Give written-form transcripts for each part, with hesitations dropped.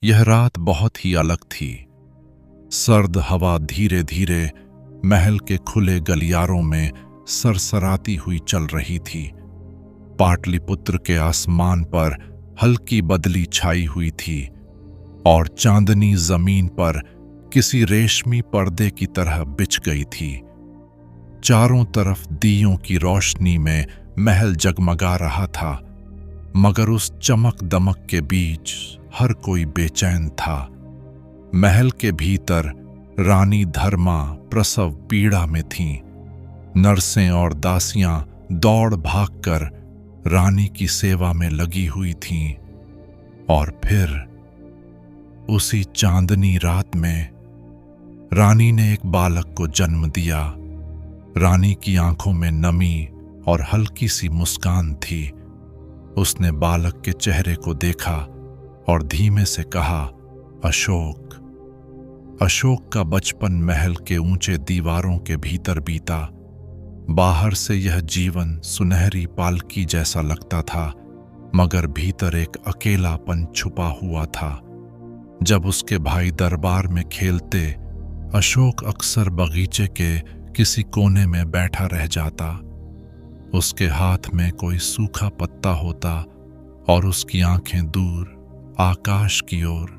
यह रात बहुत ही अलग थी। सर्द हवा धीरे धीरे महल के खुले गलियारों में सरसराती हुई चल रही थी। पाटलिपुत्र के आसमान पर हल्की बदली छाई हुई थी और चांदनी जमीन पर किसी रेशमी पर्दे की तरह बिछ गई थी। चारों तरफ दियों की रोशनी में महल जगमगा रहा था, मगर उस चमक दमक के बीच हर कोई बेचैन था। महल के भीतर रानी धर्मा प्रसव पीड़ा में थीं। नर्सें और दासियां दौड़ भागकर रानी की सेवा में लगी हुई थीं। और फिर उसी चांदनी रात में रानी ने एक बालक को जन्म दिया। रानी की आंखों में नमी और हल्की सी मुस्कान थी। उसने बालक के चेहरे को देखा और धीमे से कहा, अशोक। अशोक का बचपन महल के ऊंचे दीवारों के भीतर बीता। बाहर से यह जीवन सुनहरी पालकी जैसा लगता था, मगर भीतर एक अकेलापन छुपा हुआ था। जब उसके भाई दरबार में खेलते, अशोक अक्सर बगीचे के किसी कोने में बैठा रह जाता। उसके हाथ में कोई सूखा पत्ता होता और उसकी आंखें दूर आकाश की ओर।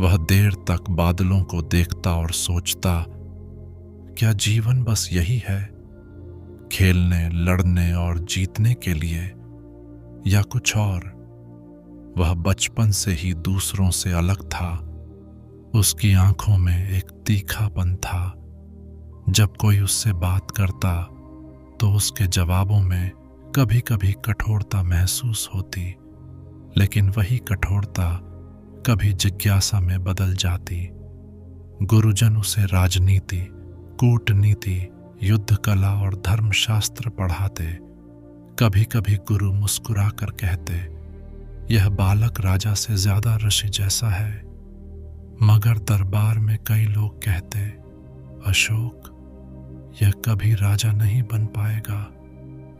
वह देर तक बादलों को देखता और सोचता, क्या जीवन बस यही है, खेलने, लड़ने और जीतने के लिए, या कुछ और? वह बचपन से ही दूसरों से अलग था। उसकी आंखों में एक तीखापन था। जब कोई उससे बात करता तो उसके जवाबों में कभी कभी कठोरता महसूस होती, लेकिन वही कठोरता कभी जिज्ञासा में बदल जाती। गुरुजन उसे राजनीति, कूटनीति, युद्ध कला और धर्मशास्त्र पढ़ाते। कभी कभी गुरु मुस्कुराकर कहते, यह बालक राजा से ज्यादा ऋषि जैसा है। मगर दरबार में कई लोग कहते, अशोक, यह कभी राजा नहीं बन पाएगा।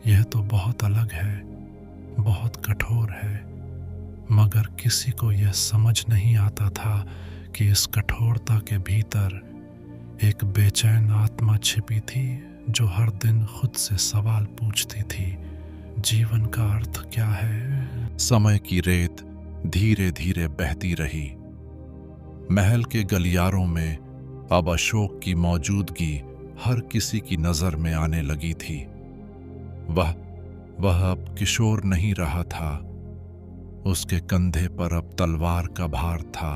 यह तो बहुत अलग है, बहुत कठोर है। मगर किसी को यह समझ नहीं आता था कि इस कठोरता के भीतर एक बेचैन आत्मा छिपी थी, जो हर दिन खुद से सवाल पूछती थी, जीवन का अर्थ क्या है? समय की रेत धीरे धीरे बहती रही। महल के गलियारों में अब अशोक की मौजूदगी हर किसी की नजर में आने लगी थी। वह अब किशोर नहीं रहा था। उसके कंधे पर अब तलवार का भार था।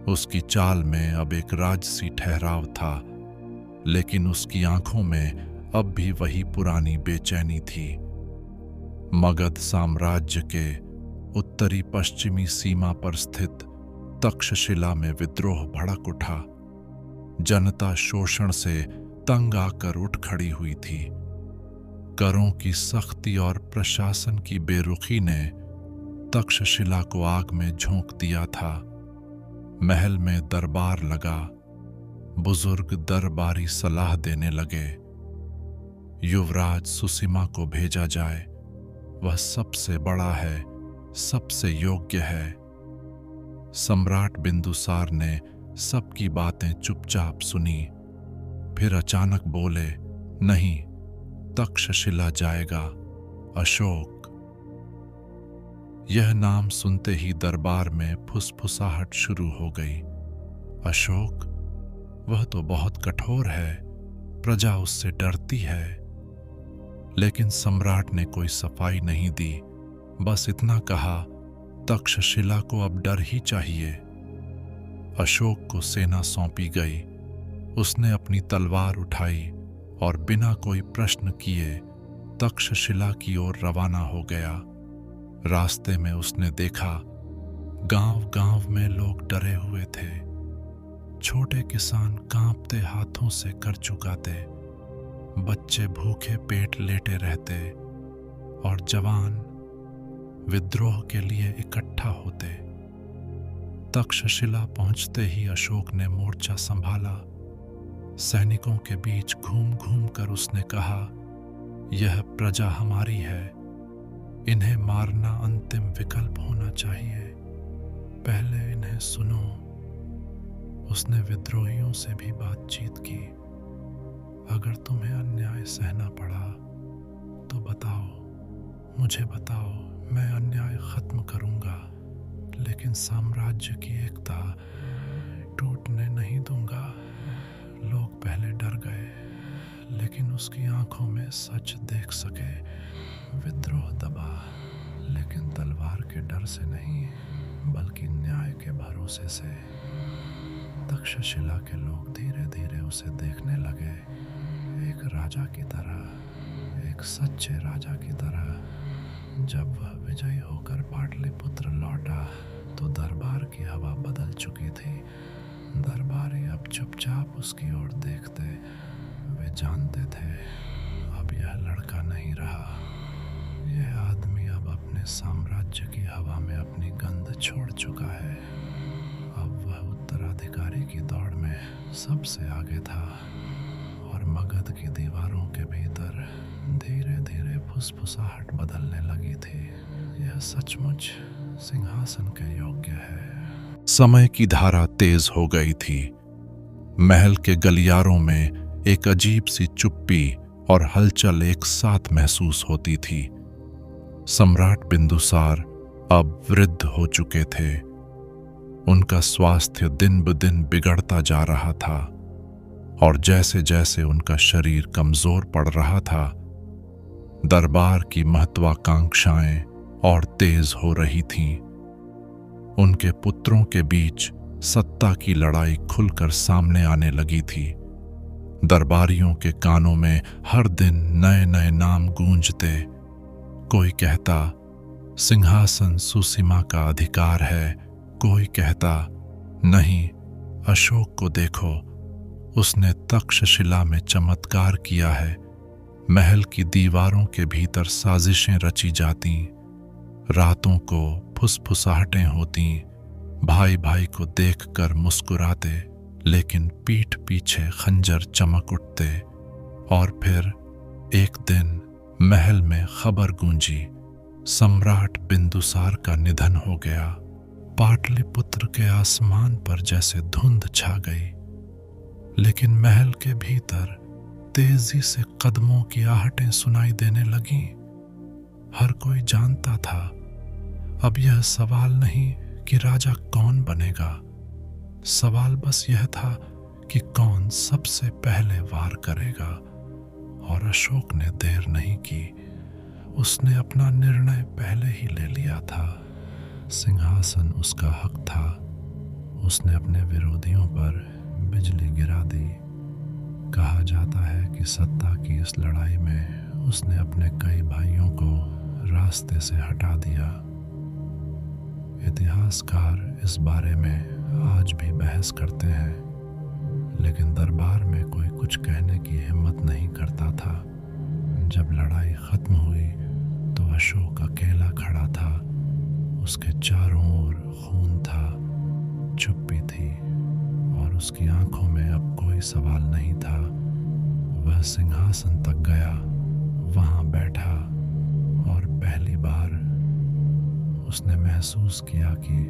उसकी चाल में अब एक राजसी ठहराव था, लेकिन उसकी आंखों में अब भी वही पुरानी बेचैनी थी। मगध साम्राज्य के उत्तरी पश्चिमी सीमा पर स्थित तक्षशिला में विद्रोह भड़क उठा। जनता शोषण से तंग आकर उठ खड़ी हुई थी। करों की सख्ती और प्रशासन की बेरुखी ने तक्षशिला को आग में झोंक दिया था। महल में दरबार लगा। बुजुर्ग दरबारी सलाह देने लगे, युवराज सुसीमा को भेजा जाए। वह सबसे बड़ा है, सबसे योग्य है। सम्राट बिंदुसार ने सबकी बातें चुपचाप सुनी। फिर अचानक बोले, नहीं, तक्षशिला जाएगा अशोक। यह नाम सुनते ही दरबार में फुसफुसाहट शुरू हो गई। अशोक, वह तो बहुत कठोर है, प्रजा उससे डरती है। लेकिन सम्राट ने कोई सफाई नहीं दी, बस इतना कहा, तक्षशिला को अब डर ही चाहिए। अशोक को सेना सौंपी गई। उसने अपनी तलवार उठाई और बिना कोई प्रश्न किए तक्षशिला की ओर रवाना हो गया। रास्ते में उसने देखा, गांव-गांव में लोग डरे हुए थे। छोटे किसान कांपते हाथों से कर चुकाते, बच्चे भूखे पेट लेटे रहते और जवान विद्रोह के लिए इकट्ठा होते। तक्षशिला पहुंचते ही अशोक ने मोर्चा संभाला। सैनिकों के बीच घूम घूम कर उसने कहा, यह प्रजा हमारी है, इन्हें मारना अंतिम विकल्प होना चाहिए। पहले इन्हें सुनो। उसने विद्रोहियों से भी बातचीत की। अगर तुम्हें अन्याय सहना पड़ा तो बताओ, मुझे बताओ, मैं अन्याय खत्म करूंगा, लेकिन साम्राज्य की एकता टूटने नहीं दूंगा। लोग पहले डर गए, लेकिन उसकी आंखों में सच देख सके। विद्रोह दबा, लेकिन तलवार के डर से नहीं, बल्कि न्याय के भरोसे से। तक्षशिला के लोग धीरे धीरे उसे देखने लगे, एक राजा की तरह, एक सच्चे राजा की तरह। जब वह विजयी होकर पाटलिपुत्र लौटा तो दरबार की हवा बदल चुकी थी। दरबारी अब चुपचाप उसकी ओर देखते। वे जानते थे अब यह लड़का नहीं रहा। यह आदमी अब अपने साम्राज्य की हवा में अपनी गंध छोड़ चुका है। अब वह उत्तराधिकारी की दौड़ में सबसे आगे था और मगध की दीवारों के भीतर धीरे धीरे फुसफुसाहट बदलने लगी थी। यह सचमुच सिंहासन के योग्य है। समय की धारा तेज हो गई थी। महल के गलियारों में एक अजीब सी चुप्पी और हलचल एक साथ महसूस होती थी। सम्राट बिंदुसार अब वृद्ध हो चुके थे। उनका स्वास्थ्य दिन ब दिन बिगड़ता जा रहा था और जैसे जैसे उनका शरीर कमजोर पड़ रहा था, दरबार की महत्वाकांक्षाएं और तेज हो रही थीं। उनके पुत्रों के बीच सत्ता की लड़ाई खुलकर सामने आने लगी थी। दरबारियों के कानों में हर दिन नए नए नाम गूंजते। कोई कहता सिंहासन सुसीमा का अधिकार है, कोई कहता नहीं, अशोक को देखो, उसने तक्षशिला में चमत्कार किया है। महल की दीवारों के भीतर साजिशें रची जाती, रातों को फुसफुसाहटें होती, भाई भाई को देखकर मुस्कुराते, लेकिन पीठ पीछे खंजर चमक उठते। और फिर एक दिन महल में खबर गूंजी, सम्राट बिंदुसार का निधन हो गया। पाटलिपुत्र के आसमान पर जैसे धुंध छा गई, लेकिन महल के भीतर तेजी से कदमों की आहटें सुनाई देने लगीं। हर कोई जानता था अब यह सवाल नहीं कि राजा कौन बनेगा, सवाल बस यह था कि कौन सबसे पहले वार करेगा। और अशोक ने देर नहीं की, उसने अपना निर्णय पहले ही ले लिया था। सिंहासन उसका हक था। उसने अपने विरोधियों पर बिजली गिरा दी। कहा जाता है कि सत्ता की इस लड़ाई में उसने अपने कई भाइयों को रास्ते से हटा दिया। इतिहासकार इस बारे में आज भी बहस करते हैं, लेकिन दरबार में कोई कुछ कहने की हिम्मत नहीं करता था। जब लड़ाई खत्म हुई तो अशोक अकेला खड़ा था। उसके चारों ओर खून था, चुप्पी थी और उसकी आंखों में अब कोई सवाल नहीं था। वह सिंहासन तक गया, वहां बैठा और पहली बार उसने महसूस किया कि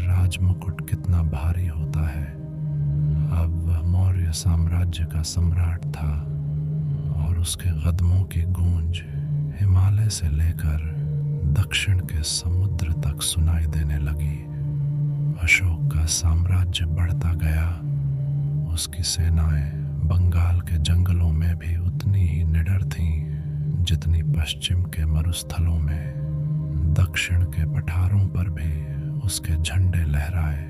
राजमुकुट कितना भारी होता है। अब वह मौर्य साम्राज्य का सम्राट था और उसके कदमों की गूंज हिमालय से लेकर दक्षिण के समुद्र तक सुनाई देने लगी। अशोक का साम्राज्य बढ़ता गया। उसकी सेनाएं बंगाल के जंगलों में भी उतनी ही निडर थीं जितनी पश्चिम के मरुस्थलों में। दक्षिण के पठारों पर भी उसके झंडे लहराए।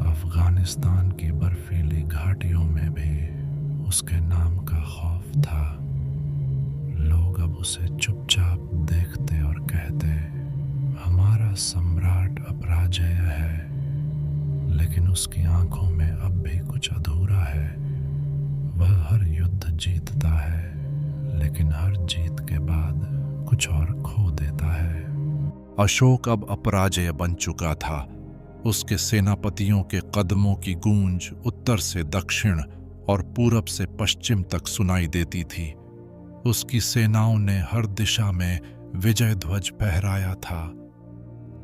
अफगानिस्तान की बर्फीली घाटियों में भी उसके नाम का खौफ था। लोग अब उसे चुपचाप देखते और कहते, हमारा सम्राट अपराजेय है। लेकिन उसकी आंखों में अब भी कुछ अधूरा है। वह हर युद्ध जीतता है, लेकिन हर जीत के बाद कुछ और खो देता है। अशोक अब अपराजेय बन चुका था। उसके सेनापतियों के कदमों की गूंज उत्तर से दक्षिण और पूरब से पश्चिम तक सुनाई देती थी। उसकी सेनाओं ने हर दिशा में विजय ध्वज फहराया था,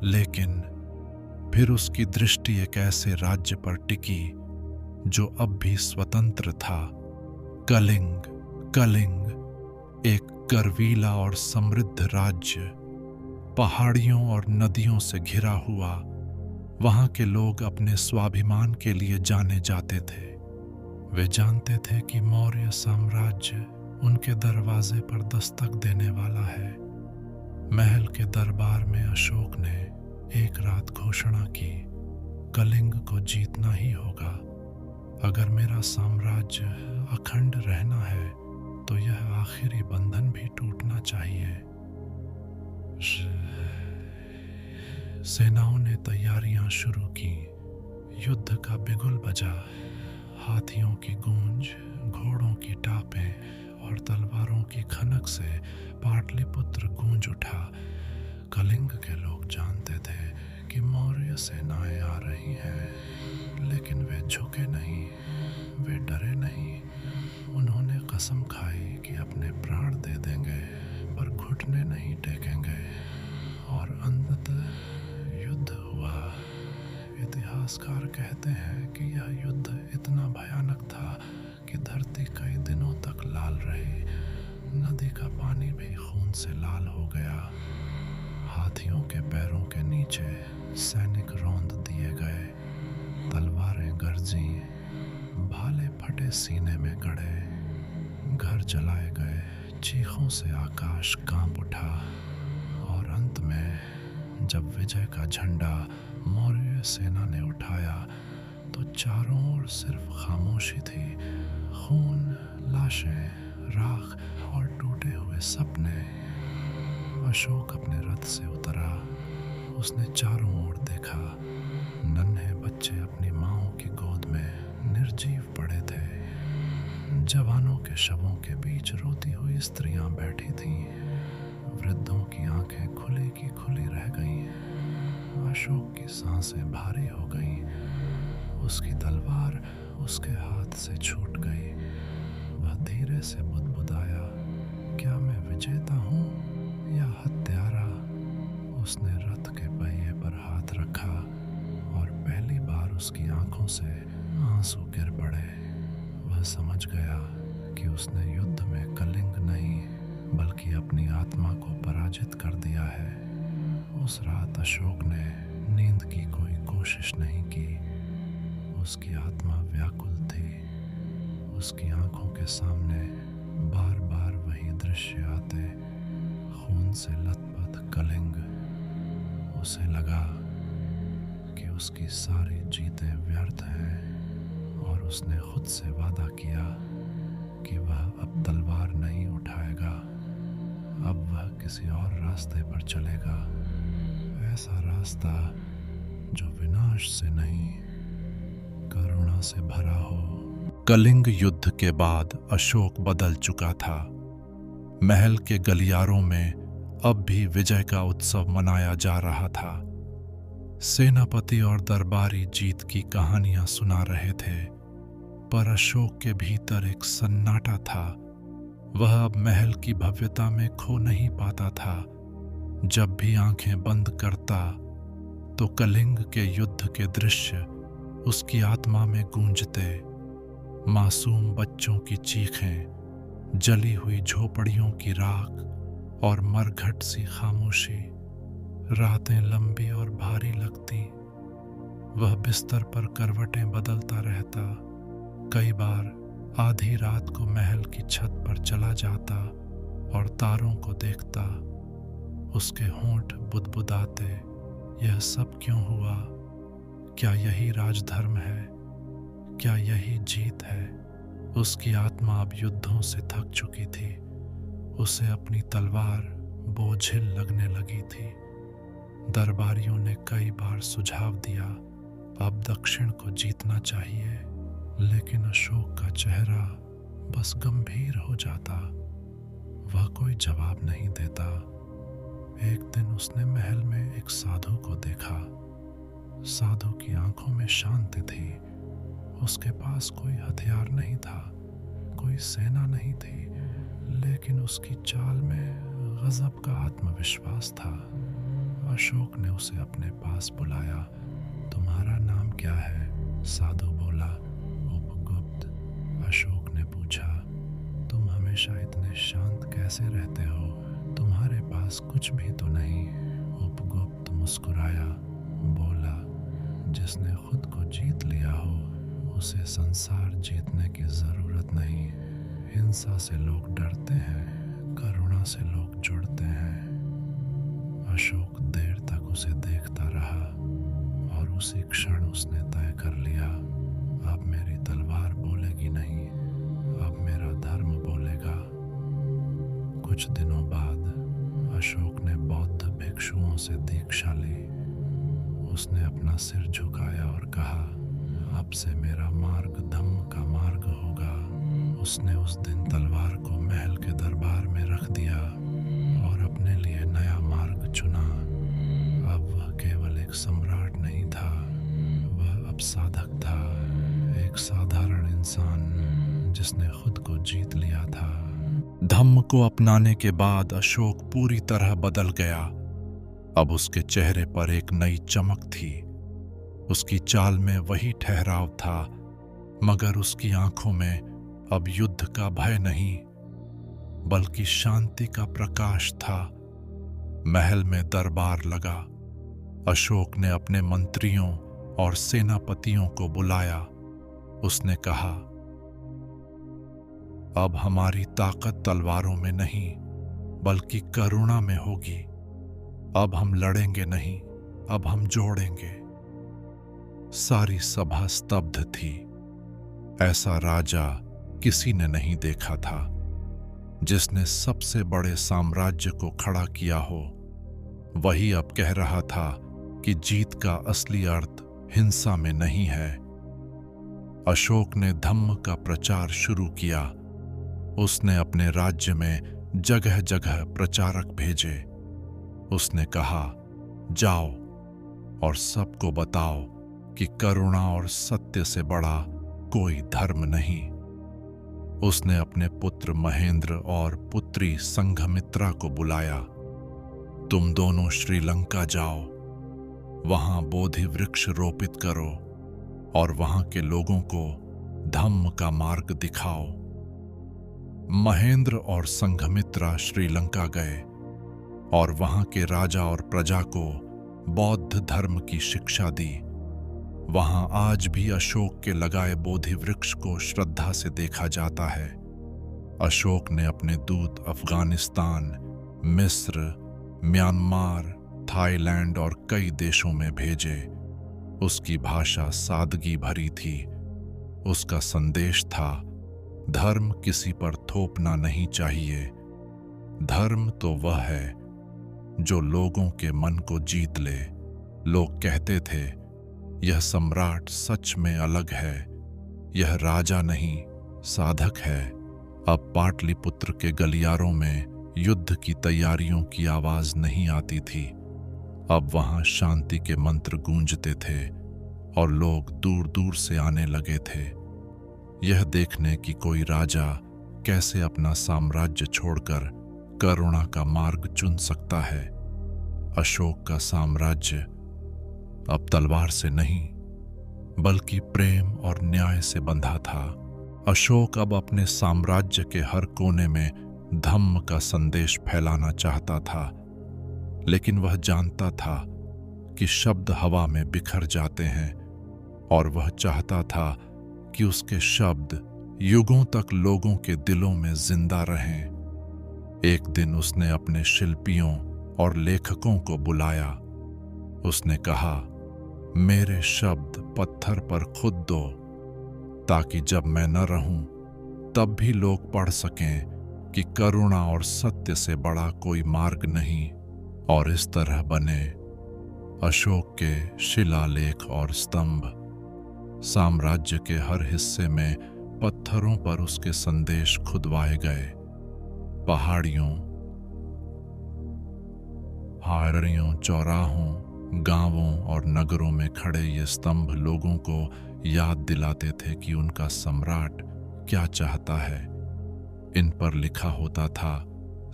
लेकिन फिर उसकी दृष्टि एक ऐसे राज्य पर टिकी जो अब भी स्वतंत्र था। कलिंग। कलिंग एक गर्वीला और समृद्ध राज्य, पहाड़ियों और नदियों से घिरा हुआ। वहां के लोग अपने स्वाभिमान के लिए जाने जाते थे। वे जानते थे कि मौर्य साम्राज्य उनके दरवाजे पर दस्तक देने वाला है। महल के दरबार में अशोक ने एक रात घोषणा की, कलिंग को जीतना ही होगा। अगर मेरा साम्राज्य अखंड रहना है तो यह आखिरी बंधन भी टूटना चाहिए। सेनाओं ने तैयारियां शुरू की। युद्ध का बिगुल बजा। हाथियों की गूंज, घोड़ों की टापें और तलवारों की खनक से पाटलिपुत्र गूंज उठा। कलिंग के लोग जानते थे कि मौर्य सेनाएं आ रही हैं, लेकिन वे झुके नहीं, वे डरे नहीं। उन्होंने कसम खाई कि अपने प्राण दे देंगे पर घुटने नहीं टेकेंगे। और अंततः युद्ध हुआ। इतिहासकार कहते हैं कि यह युद्ध इतना भयानक था कि धरती कई दिनों तक लाल रही। नदी का पानी भी खून से लाल हो गया। हाथियों के पैरों के नीचे सैनिक रौंद दिए गए। तलवारें गरजी, भाले फटे सीने में गड़े, घर जलाए गए। चीखों से आकाश कांप उठा। और अंत में जब विजय का झंडा मौर्य सेना ने उठाया तो चारों ओर सिर्फ खामोशी थी। खून, लाशें, राख और टूटे हुए सपने। अशोक अपने रथ से उतरा। उसने चारों ओर देखा। नन्हे बच्चे अपनी माँओं की गोद में निर्जीव पड़े थे। जवानों के शवों के बीच रोती हुई स्त्रियां बैठी थीं। वृद्धों की आंखें खुली की खुली रह गईं। अशोक की सांसें भारी हो गईं। उसकी तलवार उसके हाथ से छूट गई। वह धीरे से बुदबुदाया, क्या मैं विजेता हूँ या हत्यारा? उसने रथ के पहिए पर हाथ रखा और पहली बार उसकी आंखों से आंसू गिर पड़े। वह समझ गया कि उसने युद्ध में कलिंग नहीं बल्कि अपनी आत्मा को पराजित कर दिया है। उस रात अशोक ने नींद की कोई कोशिश नहीं की। उसकी आत्मा व्याकुल थी। उसकी आंखों के सामने बार बार वही दृश्य आते, खून से लथपथ कलिंग। उसे लगा कि उसकी सारी जीतें व्यर्थ हैं और उसने खुद से वादा किया कि वह अब तलवार नहीं उठाएगा। अब वह किसी और रास्ते पर चलेगा, ऐसा रास्ता जो विनाश से नहीं, करुणा से भरा हो। कलिंग युद्ध के बाद अशोक बदल चुका था। महल के गलियारों में अब भी विजय का उत्सव मनाया जा रहा था। सेनापति और दरबारी जीत की कहानियां सुना रहे थे, पर अशोक के भीतर एक सन्नाटा था। वह अब महल की भव्यता में खो नहीं पाता था। जब भी आंखें बंद करता तो कलिंग के युद्ध के दृश्य उसकी आत्मा में गूंजते। मासूम बच्चों की चीखें, जली हुई झोपड़ियों की राख और मरघट सी खामोशी। रातें लंबी और भारी लगती। वह बिस्तर पर करवटें बदलता रहता। कई बार आधी रात को महल की छत पर चला जाता और तारों को देखता। उसके होंठ बुदबुदाते, यह सब क्यों हुआ? क्या यही राजधर्म है? क्या यही जीत है? उसकी आत्मा अब युद्धों से थक चुकी थी। उसे अपनी तलवार बोझिल लगने लगी थी। दरबारियों ने कई बार सुझाव दिया, अब दक्षिण को जीतना चाहिए, लेकिन अशोक का चेहरा बस गंभीर हो जाता। वह कोई जवाब नहीं देता। एक दिन उसने महल में एक साधु को देखा। साधु की आंखों में शांति थी। उसके पास कोई हथियार नहीं था, कोई सेना नहीं थी, लेकिन उसकी चाल में गजब का आत्मविश्वास था। अशोक ने उसे अपने पास बुलाया तुम्हारा नाम क्या है? साधु बोला, उपगुप्त। अशोक ने पूछा, तुम हमेशा इतने शांत कैसे रहते हो? तुम्हारे पास कुछ भी तो नहीं? उपगुप्त मुस्कुराया, बोला, जिसने खुद को जीत लिया हो उसे संसार जीतने की जरूरत नहीं। हिंसा से लोग डरते हैं, करुणा से लोग जुड़ते हैं। अशोक देर तक उसे देखता रहा और उसी क्षण उसने तय कर लिया, अब मेरी तलवार बोलेगी नहीं, अब मेरा धर्म बोलेगा। कुछ दिनों बाद अशोक ने बौद्ध भिक्षुओं से दीक्षा ली। उसने अपना सिर झुकाया और कहा, अब से मेरा मार्ग धम्म का मार्ग होगा। उसने उस दिन तलवार को महल के दरबार में रख दिया और अपने लिए नया मार्ग चुना। अब वह केवल एक सम्राट नहीं था, वह अब साधक था, एक साधारण इंसान जिसने खुद को जीत लिया था। धम्म को अपनाने के बाद अशोक पूरी तरह बदल गया। अब उसके चेहरे पर एक नई चमक थी। उसकी चाल में वही ठहराव था, मगर उसकी आंखों में अब युद्ध का भय नहीं, बल्कि शांति का प्रकाश था। महल में दरबार लगा। अशोक ने अपने मंत्रियों और सेनापतियों को बुलाया। उसने कहा, अब हमारी ताकत तलवारों में नहीं, बल्कि करुणा में होगी। अब हम लड़ेंगे नहीं, अब हम जोड़ेंगे। सारी सभा स्तब्ध थी। ऐसा राजा किसी ने नहीं देखा था, जिसने सबसे बड़े साम्राज्य को खड़ा किया हो। वही अब कह रहा था कि जीत का असली अर्थ हिंसा में नहीं है। अशोक ने धम्म का प्रचार शुरू किया। उसने अपने राज्य में जगह जगह प्रचारक भेजे। उसने कहा, जाओ और सबको बताओ कि करुणा और सत्य से बड़ा कोई धर्म नहीं। उसने अपने पुत्र महेंद्र और पुत्री संघमित्रा को बुलाया। तुम दोनों श्रीलंका जाओ, वहां बोधि वृक्ष रोपित करो और वहां के लोगों को धम्म का मार्ग दिखाओ। महेंद्र और संघमित्रा श्रीलंका गए और वहां के राजा और प्रजा को बौद्ध धर्म की शिक्षा दी। वहां आज भी अशोक के लगाए बोधि वृक्ष को श्रद्धा से देखा जाता है। अशोक ने अपने दूत अफगानिस्तान, मिस्र, म्यांमार, थाईलैंड और कई देशों में भेजे। उसकी भाषा सादगी भरी थी। उसका संदेश था, धर्म किसी पर थोपना नहीं चाहिए। धर्म तो वह है जो लोगों के मन को जीत ले। लोग कहते थे, यह सम्राट सच में अलग है, यह राजा नहीं साधक है। अब पाटलिपुत्र के गलियारों में युद्ध की तैयारियों की आवाज नहीं आती थी। अब वहां शांति के मंत्र गूंजते थे और लोग दूर दूर से आने लगे थे, यह देखने कि कोई राजा कैसे अपना साम्राज्य छोड़कर करुणा का मार्ग चुन सकता है। अशोक का साम्राज्य अब तलवार से नहीं, बल्कि प्रेम और न्याय से बंधा था। अशोक अब अपने साम्राज्य के हर कोने में धम्म का संदेश फैलाना चाहता था, लेकिन वह जानता था कि शब्द हवा में बिखर जाते हैं, और वह चाहता था कि उसके शब्द युगों तक लोगों के दिलों में जिंदा रहें। एक दिन उसने अपने शिल्पियों और लेखकों को बुलाया। उसने कहा, मेरे शब्द पत्थर पर खुद दो, ताकि जब मैं न रहूं तब भी लोग पढ़ सकें कि करुणा और सत्य से बड़ा कोई मार्ग नहीं। और इस तरह बने अशोक के शिलालेख और स्तंभ। साम्राज्य के हर हिस्से में पत्थरों पर उसके संदेश खुदवाए गए। पहाड़ियों, हारियों, चौराहों, गांवों और नगरों में खड़े ये स्तंभ लोगों को याद दिलाते थे कि उनका सम्राट क्या चाहता है। इन पर लिखा होता था,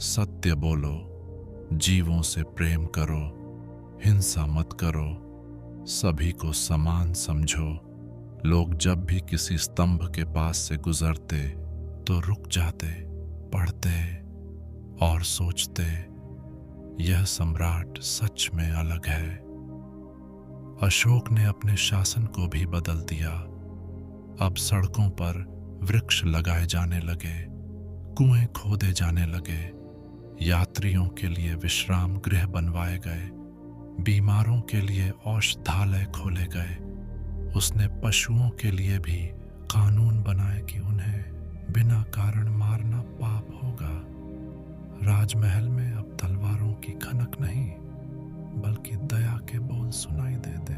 सत्य बोलो, जीवों से प्रेम करो, हिंसा मत करो, सभी को समान समझो। लोग जब भी किसी स्तंभ के पास से गुजरते तो रुक जाते, पढ़ते और सोचते, यह सम्राट सच में अलग है। अशोक ने अपने शासन को भी बदल दिया। अब सड़कों पर वृक्ष लगाए जाने लगे, कुएं खोदे जाने लगे, यात्रियों के लिए विश्राम गृह बनवाए गए, बीमारों के लिए औषधालय खोले गए। उसने पशुओं के लिए भी कानून बनाए कि उन्हें बिना कारण मारना पाप होगा। राजमहल में अब तलवारों की खनक नहीं, बल्कि दया के बोल सुनाई देते।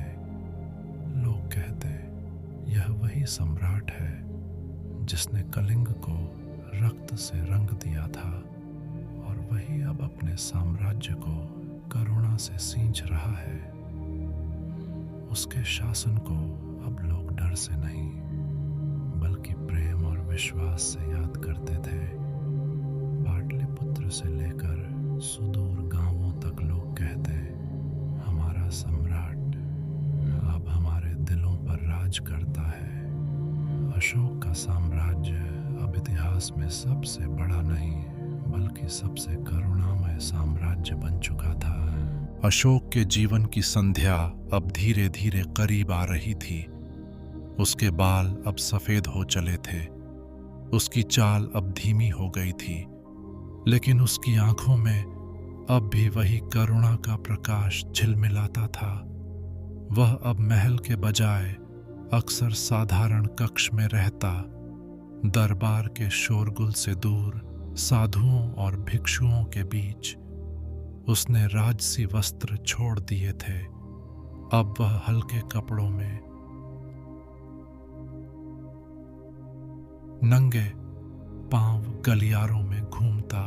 लोग कहते, यह वही सम्राट है जिसने कलिंग को रक्त से रंग दिया था, और वही अब अपने साम्राज्य को करुणा से सींच रहा है। उसके शासन को अब लोग डर से नहीं, बल्कि प्रेम और विश्वास से याद करते थे। पाटलिपुत्र से लेकर सुदूर गांवों तक लोग कहते, हमारा सम्राट अब हमारे दिलों पर राज करता है। अशोक का साम्राज्य अब इतिहास में सबसे बड़ा नहीं, बल्कि सबसे करुणामय साम्राज्य बन चुका था। अशोक के जीवन की संध्या अब धीरे धीरे करीब आ रही थी। उसके बाल अब सफेद हो चले थे, उसकी चाल अब धीमी हो गई थी, लेकिन उसकी आंखों में अब भी वही करुणा का प्रकाश झिलमिलाता था। वह अब महल के बजाय अक्सर साधारण कक्ष में रहता, दरबार के शोरगुल से दूर, साधुओं और भिक्षुओं के बीच। उसने राजसी वस्त्र छोड़ दिए थे। अब वह हल्के कपड़ों में, नंगे पांव गलियारों में घूमता।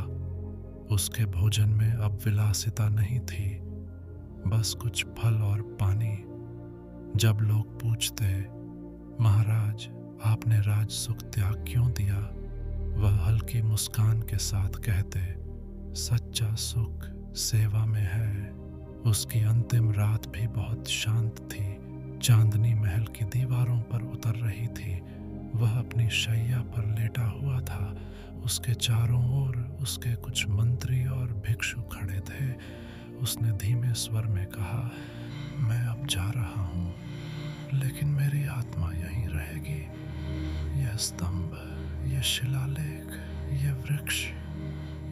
उसके भोजन में अब विलासिता नहीं थी, बस कुछ फल और पानी। जब लोग पूछते, महाराज आपने राज सुख त्याग क्यों दिया, वह हल्की मुस्कान के साथ कहते, सच्चा सुख सेवा में है। उसकी अंतिम रात भी बहुत शांत थी। चांदनी महल की दीवारों पर उतर रही थी। वह अपनी शैया पर लेटा हुआ था। उसके चारों ओर उसके कुछ मंत्री और भिक्षु खड़े थे। उसने धीमे स्वर में कहा, मैं अब जा रहा हूँ, लेकिन मेरी आत्मा यहीं रहेगी। यह स्तंभ, यह शिलालेख, यह वृक्ष,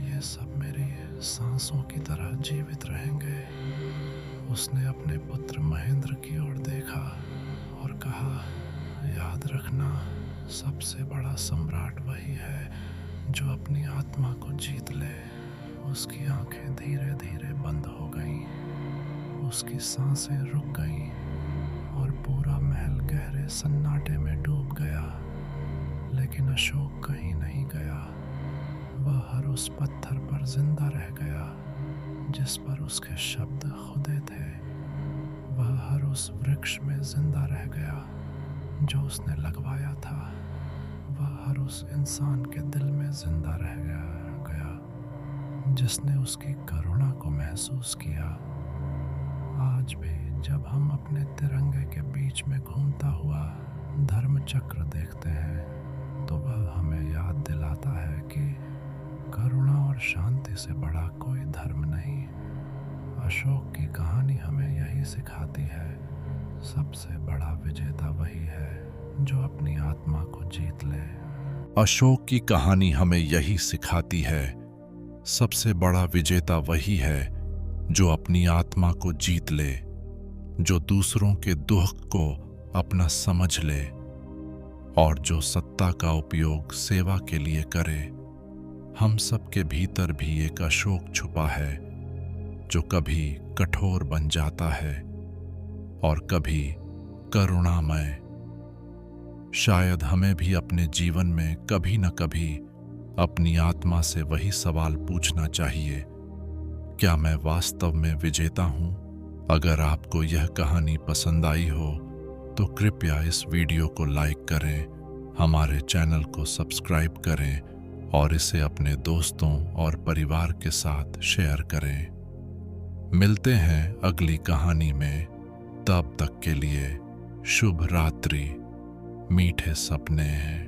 ये सब मेरी सांसों की तरह जीवित रहेंगे। उसने अपने पुत्र महेंद्र की ओर देखा और कहा, याद रखना, सबसे बड़ा सम्राट वही है जो अपनी आत्मा को जीत ले। उसकी आंखें धीरे धीरे बंद हो गईं, उसकी सांसें रुक गईं और पूरा महल गहरे सन्नाटे में डूब गया। लेकिन अशोक कहीं नहीं गया। वह हर उस पत्थर पर जिंदा रह गया जिस पर उसके शब्द खुदे थे। वह हर उस वृक्ष में जिंदा रह गया जो उसने लगवाया था। वह हर उस इंसान के दिल में जिंदा रह गया जिसने उसकी करुणा को महसूस किया। आज भी जब हम अपने तिरंगे के बीच में घूमता हुआ धर्म चक्र देखते हैं, तो वह हमें याद दिलाता है कि करुणा और शांति से बड़ा कोई धर्म नहीं। अशोक की कहानी हमें यही सिखाती है, सबसे बड़ा विजेता वही है जो अपनी आत्मा को जीत ले। अशोक की कहानी हमें यही सिखाती है, सबसे बड़ा विजेता वही है जो अपनी आत्मा को जीत ले, जो दूसरों के दुख को अपना समझ ले और जो सत्ता का उपयोग सेवा के लिए करे। हम सब के भीतर भी एक अशोक छुपा है जो कभी कठोर बन जाता है और कभी करुणामय। शायद हमें भी अपने जीवन में कभी न कभी अपनी आत्मा से वही सवाल पूछना चाहिए, क्या मैं वास्तव में विजेता हूं? अगर आपको यह कहानी पसंद आई हो तो कृपया इस वीडियो को लाइक करें, हमारे चैनल को सब्सक्राइब करें और इसे अपने दोस्तों और परिवार के साथ शेयर करें। मिलते हैं अगली कहानी में। तब तक के लिए शुभ रात्रि, मीठे सपने हैं।